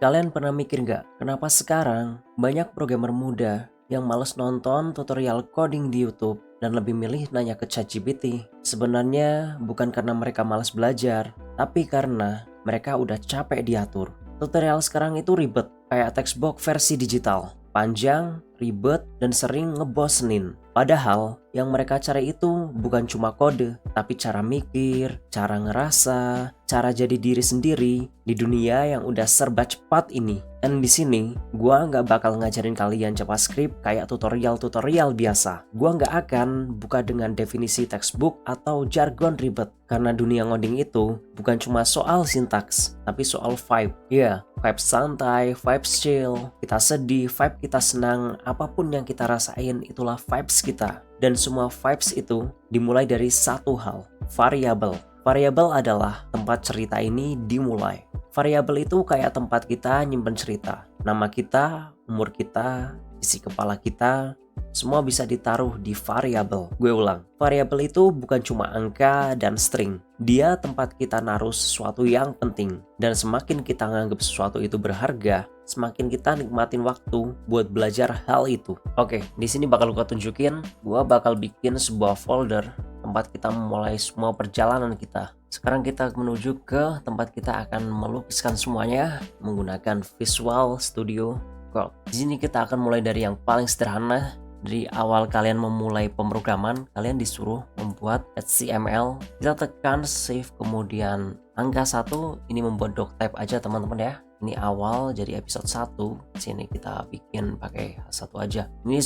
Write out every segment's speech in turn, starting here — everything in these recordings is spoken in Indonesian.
Kalian pernah mikir nggak, kenapa sekarang banyak programmer muda yang males nonton tutorial coding di YouTube dan lebih milih nanya ke ChatGPT? Sebenarnya bukan karena mereka malas belajar, tapi karena mereka udah capek diatur. Tutorial sekarang itu ribet, kayak textbook versi digital. Panjang, ribet, dan sering ngebosenin. Padahal yang mereka cari itu bukan cuma kode, tapi cara mikir, cara ngerasa, cara jadi diri sendiri di dunia yang udah serba cepat ini. Dan di sini, gua nggak bakal ngajarin kalian JavaScript kayak tutorial-tutorial biasa. Gua nggak akan buka dengan definisi textbook atau jargon ribet. Karena dunia ngoding itu bukan cuma soal sintaks, tapi soal vibe. Ya, vibe santai, vibe chill, kita sedih, vibe kita senang, apapun yang kita rasain itulah vibes kita. Dan semua vibes itu dimulai dari satu hal, variabel. Variabel adalah tempat cerita ini dimulai. Variabel itu kayak tempat kita nyimpen cerita. Nama kita, umur kita, isi kepala kita, semua bisa ditaruh di variabel. Gue ulang, variabel itu bukan cuma angka dan string. Dia tempat kita naruh sesuatu yang penting. Dan semakin kita nganggap sesuatu itu berharga, semakin kita nikmatin waktu buat belajar hal itu. Oke, di sini bakal gue tunjukin, gue bakal bikin sebuah folder tempat kita memulai semua perjalanan kita. Sekarang kita menuju ke tempat kita akan melukiskan semuanya menggunakan Visual Studio Code. Di sini kita akan mulai dari yang paling sederhana. Dari awal kalian memulai pemrograman, kalian disuruh membuat HTML. Kita tekan save, kemudian angka 1, ini membuat doctype aja teman-teman ya. Ini awal jadi episode 1. Sini kita bikin pakai satu aja. Ini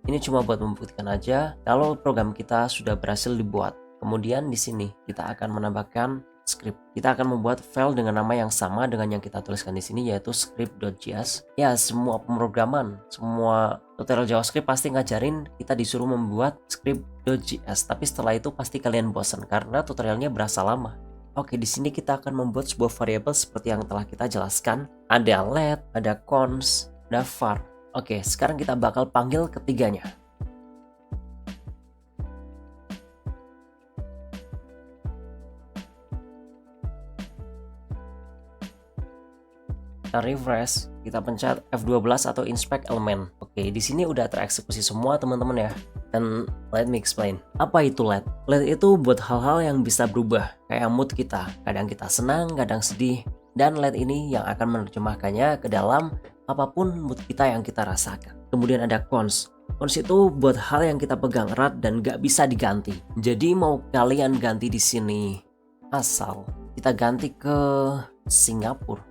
ini cuma buat membuktikan aja kalau program kita sudah berhasil dibuat. Kemudian di sini kita akan menambahkan script. Kita akan membuat file dengan nama yang sama dengan yang kita tuliskan di sini, yaitu script.js. Ya, semua pemrograman, semua tutorial JavaScript pasti ngajarin kita disuruh membuat script.js. Tapi setelah itu pasti kalian bosan karena tutorialnya berasa lama. Oke, di sini kita akan membuat sebuah variabel seperti yang telah kita jelaskan. Ada let, ada const, ada var. Oke, sekarang kita bakal panggil ketiganya. Kita refresh, kita pencet F12 atau inspect element. Oke, di sini udah tereksekusi semua teman-teman ya. Dan let me explain. Apa itu let? Let itu buat hal-hal yang bisa berubah, kayak mood kita. Kadang kita senang, kadang sedih. Dan let ini yang akan menerjemahkannya ke dalam apapun mood kita yang kita rasakan. Kemudian ada const. Const itu buat hal yang kita pegang erat dan gak bisa diganti. Jadi mau kalian ganti di sini asal kita ganti ke Singapura.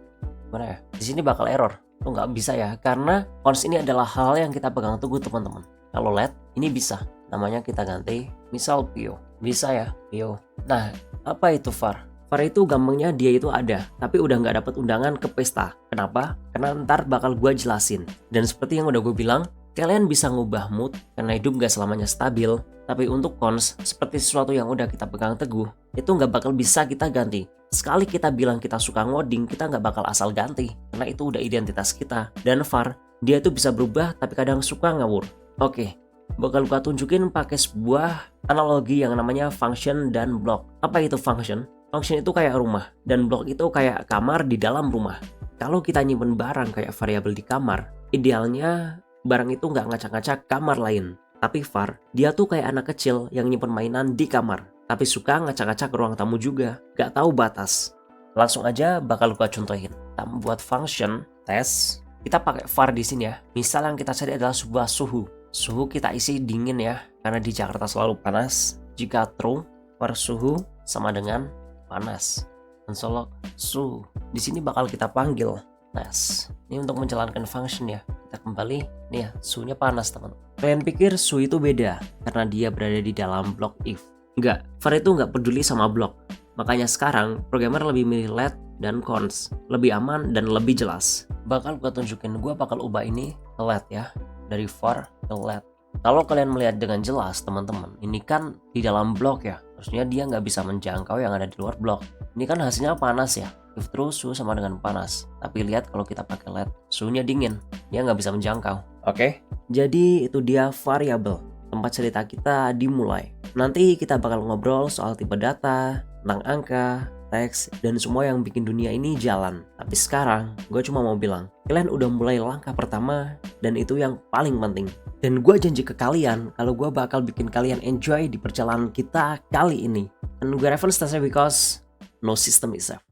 Gimana ya? Di sini bakal error. Tuh nggak bisa ya, karena const ini adalah hal yang kita pegang teguh teman-teman. Kalau let ini bisa, namanya kita ganti misal Pio. Bisa ya, Pio. Nah, apa itu var? VAR itu gampangnya dia itu ada, tapi udah nggak dapat undangan ke pesta. Kenapa? Karena ntar bakal gue jelasin. Dan seperti yang udah gue bilang, kalian bisa ngubah mood karena hidup nggak selamanya stabil. Tapi untuk const, seperti sesuatu yang udah kita pegang teguh, itu nggak bakal bisa kita ganti. Sekali kita bilang kita suka ngoding, kita nggak bakal asal ganti, karena itu udah identitas kita. Dan var, dia itu bisa berubah tapi kadang suka ngawur. Oke, bakal gua tunjukin pakai sebuah analogi yang namanya function dan block. Apa itu function? Function itu kayak rumah, dan block itu kayak kamar di dalam rumah. Kalau kita nyimpen barang kayak variabel di kamar, idealnya barang itu nggak ngacak-ngacak kamar lain. Tapi var, dia tuh kayak anak kecil yang nyimpen mainan di kamar, tapi suka ngacak-ngacak ruang tamu juga, gak tahu batas. Langsung aja bakal gua contohin. Kita membuat function test, kita pakai var di sini ya. Misal yang kita cari adalah sebuah suhu. Suhu kita isi dingin ya, karena di Jakarta selalu panas. Jika true, var suhu sama dengan panas. Mensolok suhu. Di sini bakal kita panggil test. Ini untuk menjalankan function ya. Kita kembali, nih ya, suhunya panas teman. Kalian pikir suhu itu beda karena dia berada di dalam blok if? Enggak, var itu nggak peduli sama blok. Makanya sekarang programmer lebih milih let dan const, lebih aman dan lebih jelas. Bakal gue tunjukin, gue bakal ubah ini ke let ya, dari var ke let. Kalau kalian melihat dengan jelas teman-teman, ini kan di dalam blok ya, harusnya dia nggak bisa menjangkau yang ada di luar blok. Ini kan hasilnya panas ya. If true, suhu sama dengan panas. Tapi lihat kalau kita pakai let, suhunya dingin. Dia nggak bisa menjangkau. Oke? Jadi itu dia variabel. Tempat cerita kita dimulai. Nanti kita bakal ngobrol soal tipe data, tentang angka, teks, dan semua yang bikin dunia ini jalan. Tapi sekarang, gue cuma mau bilang, kalian udah mulai langkah pertama, dan itu yang paling penting. Dan gue janji ke kalian, kalau gue bakal bikin kalian enjoy di perjalanan kita kali ini. And gue reference that's because no system is safe.